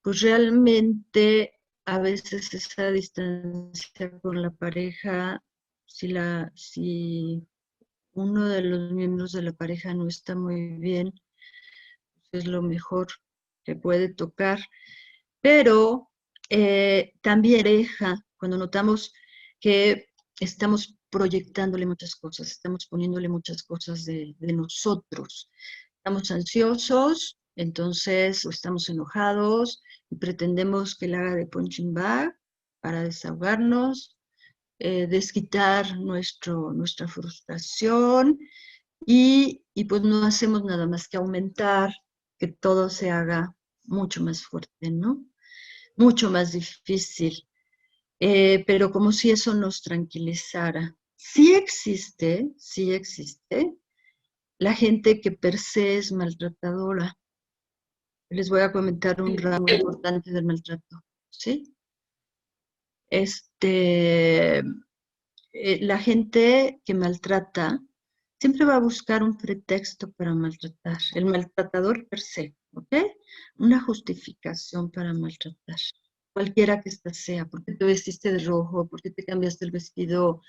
pues realmente a veces esa distancia con la pareja, si uno de los miembros de la pareja no está muy bien, pues es lo mejor que puede tocar. Pero también pareja, cuando notamos que estamos proyectándole muchas cosas, estamos poniéndole muchas cosas de nosotros. Estamos ansiosos, entonces, o estamos enojados y pretendemos que le haga de punching bag para desahogarnos, desquitar nuestra frustración y pues no hacemos nada más que aumentar que todo se haga mucho más fuerte, ¿no? Mucho más difícil, pero como si eso nos tranquilizara. Sí existe la gente que per se es maltratadora. Les voy a comentar un rasgo importante del maltrato, ¿sí? La gente que maltrata siempre va a buscar un pretexto para maltratar. El maltratador per se, ¿ok? Una justificación para maltratar. Cualquiera que ésta sea, porque te vestiste de rojo, porque te cambiaste el vestido,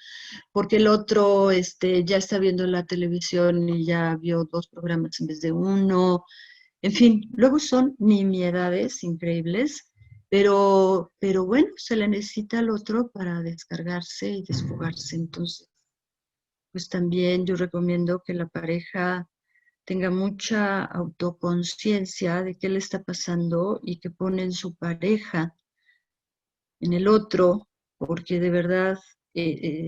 porque el otro ya está viendo la televisión y ya vio 2 programas en vez de uno. En fin, luego son nimiedades increíbles, pero bueno, se le necesita al otro para descargarse y desfogarse. Entonces, pues también yo recomiendo que la pareja tenga mucha autoconciencia de qué le está pasando y que pone en su pareja, en el otro, porque de verdad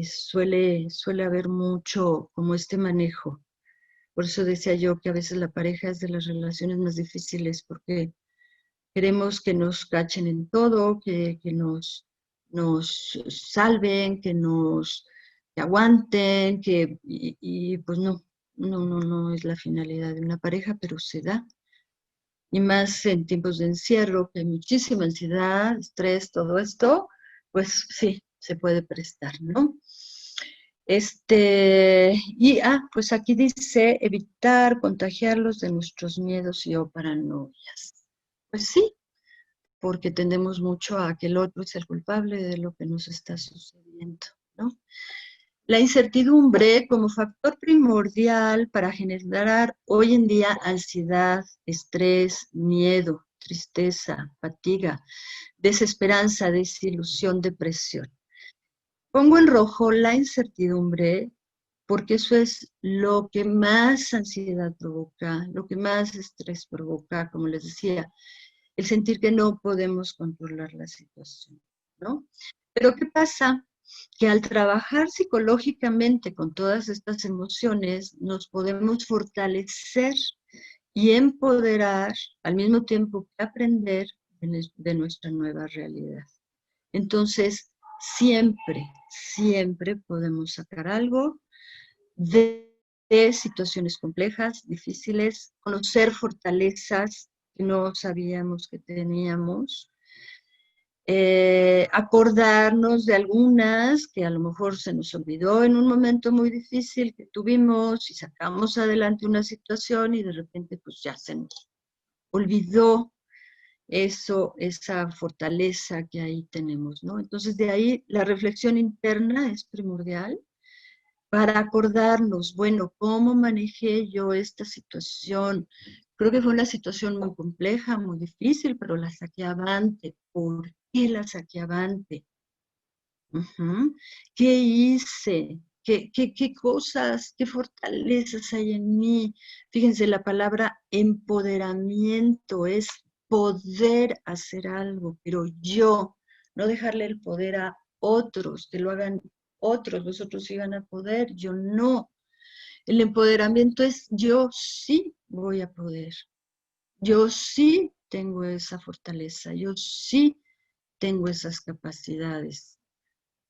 suele haber mucho como este manejo. Por eso decía yo que a veces la pareja es de las relaciones más difíciles, porque queremos que nos cachen en todo, que nos salven, que aguanten, y pues no es la finalidad de una pareja, pero se da. Y más en tiempos de encierro, que hay muchísima ansiedad, estrés, todo esto, pues sí, se puede prestar, ¿no? Pues aquí dice evitar contagiarlos de nuestros miedos y o paranoias. Pues sí, porque tendemos mucho a que el otro es el culpable de lo que nos está sucediendo, ¿no? La incertidumbre como factor primordial para generar hoy en día ansiedad, estrés, miedo, tristeza, fatiga, desesperanza, desilusión, depresión. Pongo en rojo la incertidumbre porque eso es lo que más ansiedad provoca, lo que más estrés provoca, como les decía, el sentir que no podemos controlar la situación, ¿no? Pero ¿qué pasa? Que al trabajar psicológicamente con todas estas emociones, nos podemos fortalecer y empoderar al mismo tiempo que aprender de nuestra nueva realidad. Entonces, siempre podemos sacar algo de situaciones complejas, difíciles, conocer fortalezas que no sabíamos que teníamos, acordarnos de algunas que a lo mejor se nos olvidó en un momento muy difícil que tuvimos y sacamos adelante una situación y de repente pues ya se nos olvidó eso, esa fortaleza que ahí tenemos, ¿no? Entonces de ahí la reflexión interna es primordial para acordarnos, bueno, ¿cómo manejé yo esta situación? Creo que fue una situación muy compleja, muy difícil, pero la saqué avante. ¿Por qué la saqué avante? ¿Qué hice? ¿Qué cosas, qué fortalezas hay en mí? Fíjense, la palabra empoderamiento es poder hacer algo, pero yo, no dejarle el poder a otros, que lo hagan otros, los otros sí van a poder, yo no. El empoderamiento es yo sí voy a poder, yo sí tengo esa fortaleza, yo sí tengo esas capacidades.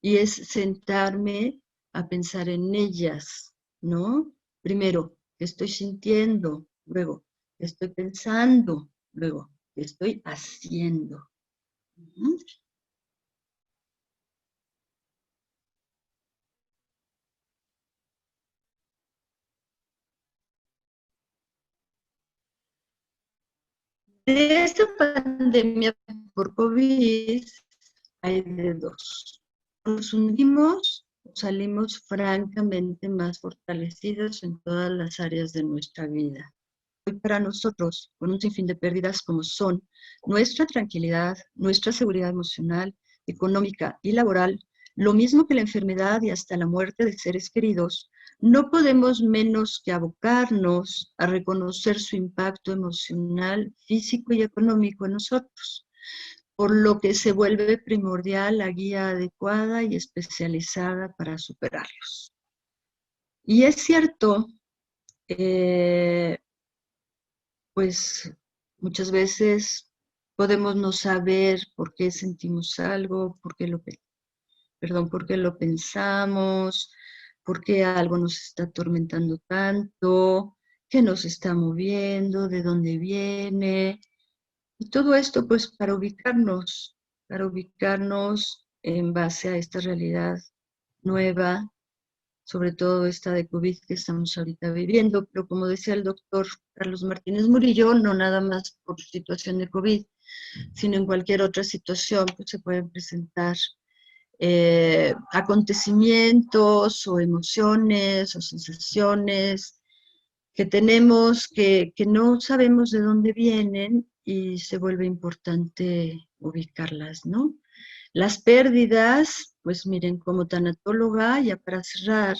Y es sentarme a pensar en ellas, ¿no? Primero, ¿qué estoy sintiendo? Luego, ¿qué estoy pensando? Luego, ¿qué estoy haciendo? De esta pandemia por COVID hay de dos. Nos unimos, salimos francamente más fortalecidos en todas las áreas de nuestra vida. Hoy para nosotros, con un sinfín de pérdidas como son nuestra tranquilidad, nuestra seguridad emocional, económica y laboral, lo mismo que la enfermedad y hasta la muerte de seres queridos, no podemos menos que abocarnos a reconocer su impacto emocional, físico y económico en nosotros, por lo que se vuelve primordial la guía adecuada y especializada para superarlos. Y es cierto, pues muchas veces podemos no saber por qué sentimos algo, por qué lo pensamos, por qué algo nos está atormentando tanto, qué nos está moviendo, de dónde viene. Y todo esto pues para ubicarnos en base a esta realidad nueva, sobre todo esta de COVID que estamos ahorita viviendo, pero como decía el doctor Carlos Martínez Murillo, no nada más por situación de COVID, sino en cualquier otra situación pues se pueden presentar acontecimientos o emociones o sensaciones que tenemos que no sabemos de dónde vienen y se vuelve importante ubicarlas, ¿no? Las pérdidas, pues miren, como tanatóloga, ya para cerrar,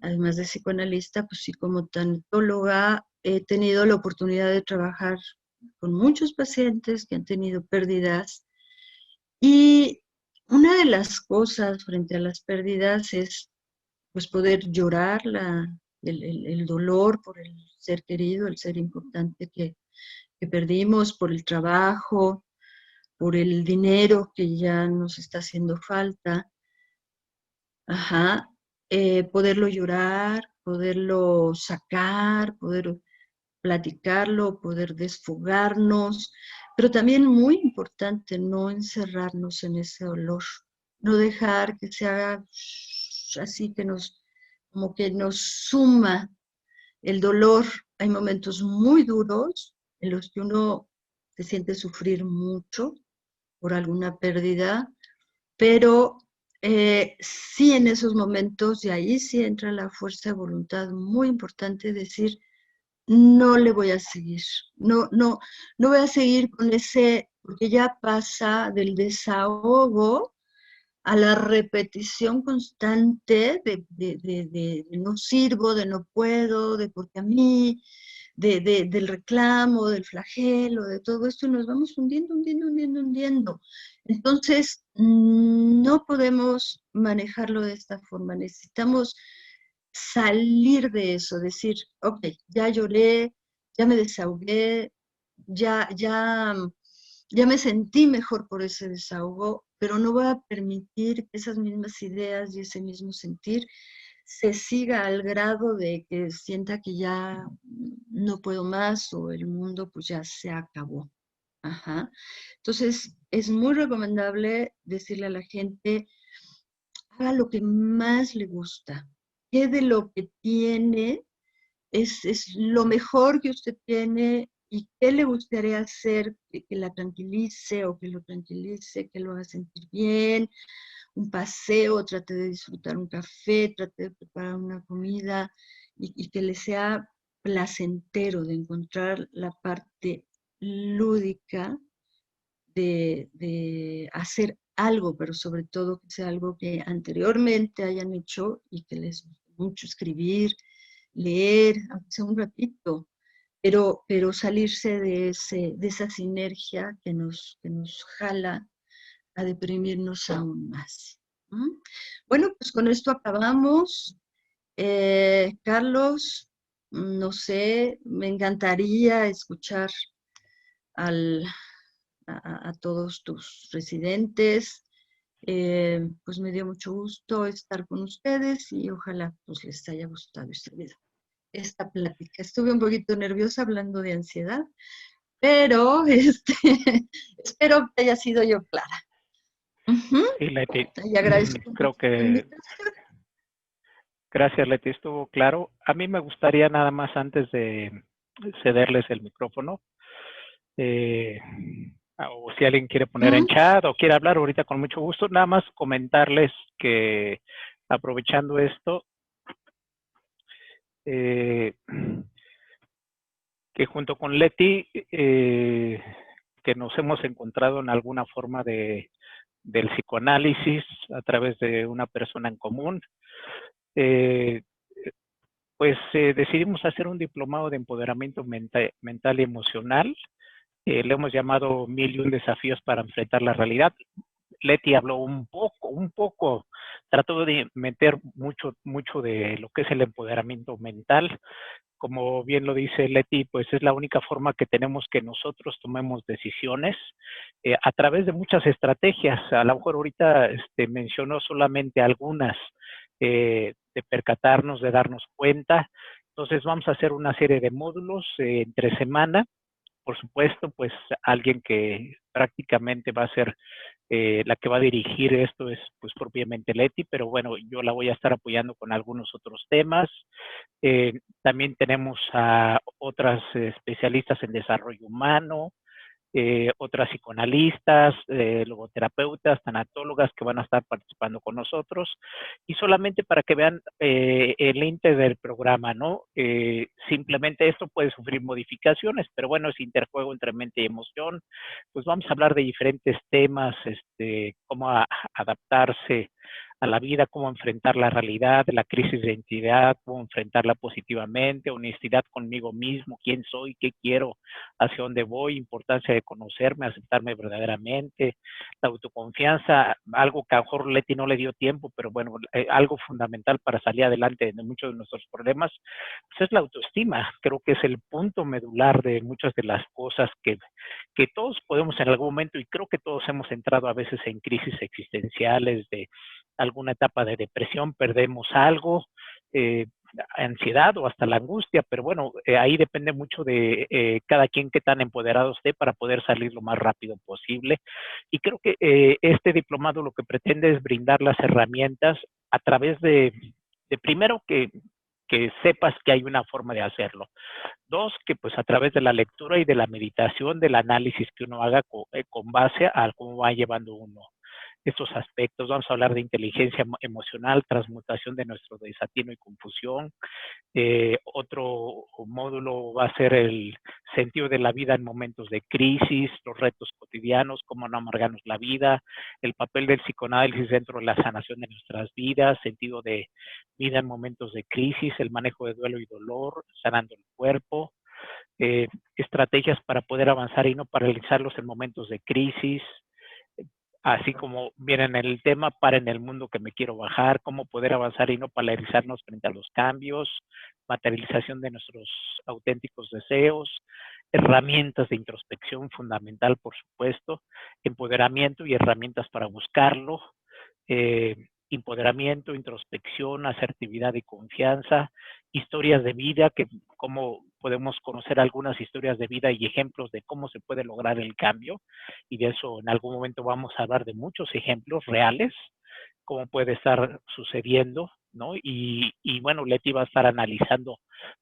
además de psicoanalista, pues sí, como tanatóloga, he tenido la oportunidad de trabajar con muchos pacientes que han tenido pérdidas y Una de las cosas frente a las pérdidas es pues poder llorar el dolor por el ser querido, el ser importante que perdimos, por el trabajo, por el dinero que ya nos está haciendo falta. Ajá. Poderlo llorar, poderlo sacar, poder platicarlo, poder desfogarnos, pero también muy importante no encerrarnos en ese dolor, no dejar que se haga así como que nos suma el dolor. Hay momentos muy duros en los que uno se siente sufrir mucho por alguna pérdida, pero sí en esos momentos, y ahí sí entra la fuerza de voluntad muy importante, decir, no le voy a seguir, no voy a seguir con ese, porque ya pasa del desahogo a la repetición constante de no sirvo, de no puedo, de porque a mí, del reclamo, del flagelo, de todo esto, y nos vamos hundiendo, hundiendo, hundiendo, hundiendo. Entonces, no podemos manejarlo de esta forma, necesitamos salir de eso, decir, ok, ya lloré, ya me desahogué, ya me sentí mejor por ese desahogo, pero no voy a permitir que esas mismas ideas y ese mismo sentir se siga al grado de que sienta que ya no puedo más o el mundo pues ya se acabó. Ajá. Entonces, es muy recomendable decirle a la gente, haga lo que más le gusta, qué de lo que tiene es lo mejor que usted tiene y qué le gustaría hacer que la tranquilice o que lo tranquilice, que lo haga sentir bien, un paseo, trate de disfrutar un café, trate de preparar una comida y que le sea placentero de encontrar la parte lúdica de hacer algo, pero sobre todo que sea algo que anteriormente hayan hecho y que les guste mucho escribir, leer, aunque sea un ratito, pero salirse de esa sinergia que nos jala a deprimirnos aún más. ¿Mm? Bueno, pues con esto acabamos. Carlos, no sé, me encantaría escuchar al, a todos tus residentes. Pues me dio mucho gusto estar con ustedes y ojalá pues les haya gustado y servido esta plática. Estuve un poquito nerviosa hablando de ansiedad, pero espero que haya sido yo clara. Ujú. Sí, Leti, Y agradezco creo mucho tu que, invitación. gracias, Leti, estuvo claro. A mí me gustaría nada más antes de cederles el micrófono, eh, o si alguien quiere poner en Ujú. chat o quiere hablar ahorita con mucho gusto, nada más comentarles que aprovechando esto, eh, que junto con Leti, que nos hemos encontrado en alguna forma del psicoanálisis a través de una persona en común, eh, pues decidimos hacer un diplomado de empoderamiento mental y emocional. Le hemos llamado 1001 desafíos para enfrentar la realidad. Leti habló un poco, trató de meter mucho de lo que es el empoderamiento mental. Como bien lo dice Leti, pues es la única forma que tenemos que nosotros tomemos decisiones a través de muchas estrategias. A lo mejor ahorita mencionó solamente algunas, de percatarnos, de darnos cuenta. Entonces vamos a hacer una serie de módulos entre semana. Por supuesto, pues alguien que prácticamente va a ser la que va a dirigir esto es pues propiamente Leti, pero bueno, yo la voy a estar apoyando con algunos otros temas. También tenemos a otras especialistas en desarrollo humano, otras psicoanalistas, logoterapeutas, tanatólogas que van a estar participando con nosotros. Y solamente para que vean el índice del programa, ¿no? Simplemente esto puede sufrir modificaciones, pero bueno, es interjuego entre mente y emoción. Pues vamos a hablar de diferentes temas, cómo adaptarse a la vida, cómo enfrentar la realidad, la crisis de identidad, cómo enfrentarla positivamente, honestidad conmigo mismo, quién soy, qué quiero, hacia dónde voy, importancia de conocerme, aceptarme verdaderamente, la autoconfianza, algo que a lo mejor Leti no le dio tiempo, pero bueno, algo fundamental para salir adelante de muchos de nuestros problemas, pues es la autoestima. Creo que es el punto medular de muchas de las cosas que todos podemos en algún momento, y creo que todos hemos entrado a veces en crisis existenciales, de alguna etapa de depresión, perdemos algo, ansiedad o hasta la angustia, pero bueno, ahí depende mucho de cada quien qué tan empoderado esté para poder salir lo más rápido posible. Y creo que este diplomado lo que pretende es brindar las herramientas a través de primero que sepas que hay una forma de hacerlo. Dos, que pues a través de la lectura y de la meditación, del análisis que uno haga con base a cómo va llevando uno estos aspectos. Vamos a hablar de inteligencia emocional, transmutación de nuestro desatino y confusión. Otro módulo va a ser el sentido de la vida en momentos de crisis, los retos cotidianos, cómo no amargarnos la vida, el papel del psicoanálisis dentro de la sanación de nuestras vidas, sentido de vida en momentos de crisis, el manejo de duelo y dolor, sanando el cuerpo, estrategias para poder avanzar y no paralizarlos en momentos de crisis, así como viene en el tema, para en el mundo que me quiero bajar, cómo poder avanzar y no paralizarnos frente a los cambios, materialización de nuestros auténticos deseos, herramientas de introspección fundamental, por supuesto, empoderamiento y herramientas para buscarlo, empoderamiento, introspección, asertividad y confianza, historias de vida, que cómo podemos conocer algunas historias de vida y ejemplos de cómo se puede lograr el cambio, y de eso en algún momento vamos a hablar de muchos ejemplos reales, cómo puede estar sucediendo, ¿no? Y bueno, Leti va a estar analizando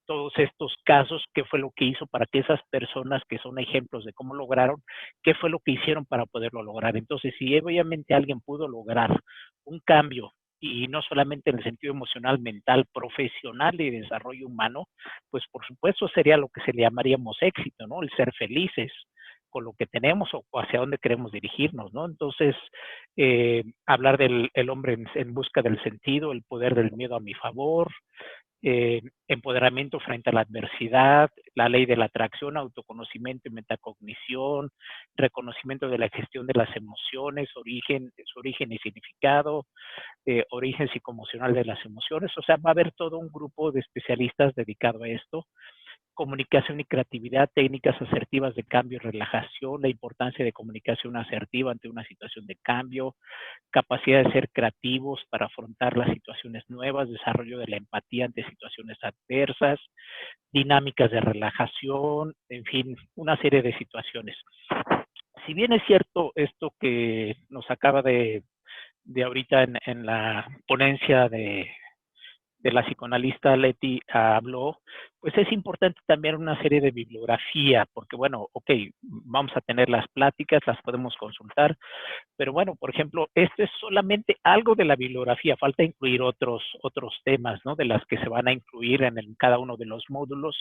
todos estos casos, qué fue lo que hizo para que esas personas que son ejemplos de cómo lograron, qué fue lo que hicieron para poderlo lograr. Entonces, si obviamente alguien pudo lograr un cambio, y no solamente en el sentido emocional, mental, profesional y desarrollo humano, pues por supuesto sería lo que se le llamaríamos éxito, ¿no? El ser felices con lo que tenemos o hacia dónde queremos dirigirnos, ¿no? Entonces, hablar del el hombre en busca del sentido, el poder del miedo a mi favor, empoderamiento frente a la adversidad, la ley de la atracción, autoconocimiento y metacognición, reconocimiento de la gestión de las emociones, su origen y significado, origen psicoemocional de las emociones. O sea, va a haber todo un grupo de especialistas dedicado a esto. Comunicación y creatividad, técnicas asertivas de cambio y relajación, la importancia de comunicación asertiva ante una situación de cambio, capacidad de ser creativos para afrontar las situaciones nuevas, desarrollo de la empatía ante situaciones adversas, dinámicas de relajación, en fin, una serie de situaciones. Si bien es cierto esto que nos acaba de ahorita en la ponencia de la psicoanalista Leti habló, pues es importante también una serie de bibliografía, porque bueno, ok, vamos a tener las pláticas, las podemos consultar, pero bueno, por ejemplo, esto es solamente algo de la bibliografía, falta incluir otros temas, ¿no? De las que se van a incluir en cada uno de los módulos.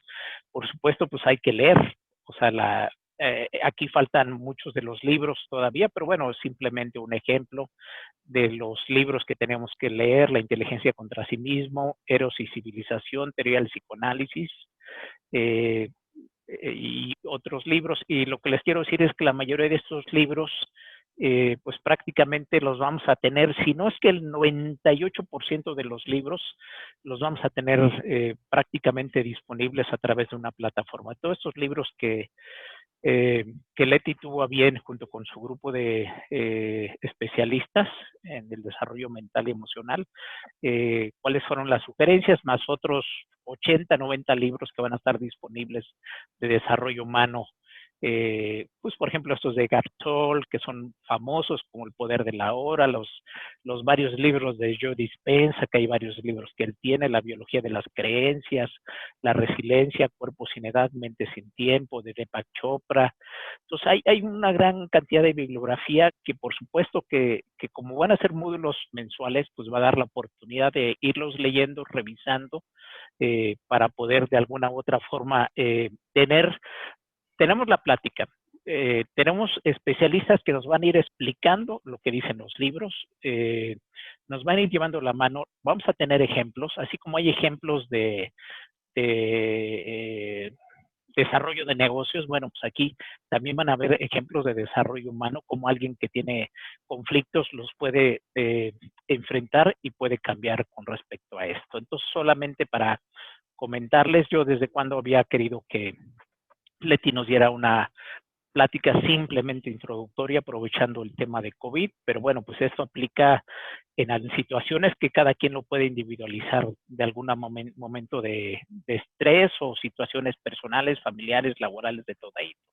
Por supuesto, pues hay que leer, o sea, aquí faltan muchos de los libros todavía, pero bueno, simplemente un ejemplo de los libros que tenemos que leer: La inteligencia contra sí mismo, Eros y civilización, teoría del psicoanálisis, eh, y otros libros. Y lo que les quiero decir es que la mayoría de estos libros, pues prácticamente los vamos a tener, si no es que el 98% de los libros los vamos a tener prácticamente disponibles a través de una plataforma. Todos estos libros que Leti tuvo a bien junto con su grupo de especialistas en el desarrollo mental y emocional, cuáles fueron las sugerencias, más otros 80, 90 libros que van a estar disponibles de desarrollo humano. Pues por ejemplo estos de Eckhart Tolle, que son famosos, como El poder de la hora, los varios libros de Joe Dispenza, que hay varios libros que él tiene, La biología de las creencias, La resiliencia, Cuerpo sin edad, Mente sin tiempo, de Deepak Chopra. Entonces hay una gran cantidad de bibliografía que por supuesto que como van a ser módulos mensuales, pues va a dar la oportunidad de irlos leyendo, revisando, para poder de alguna u otra forma tenemos la plática. tenemos especialistas que nos van a ir explicando lo que dicen los libros, nos van a ir llevando la mano, vamos a tener ejemplos, así como hay ejemplos de desarrollo de negocios, bueno, pues aquí también van a haber ejemplos de desarrollo humano, como alguien que tiene conflictos los puede enfrentar y puede cambiar con respecto a esto. Entonces, solamente para comentarles, yo desde cuando había querido que Leti nos diera una plática simplemente introductoria, aprovechando el tema de COVID, pero bueno, pues esto aplica en situaciones que cada quien lo puede individualizar de algún momento de estrés o situaciones personales, familiares, laborales, de toda índole.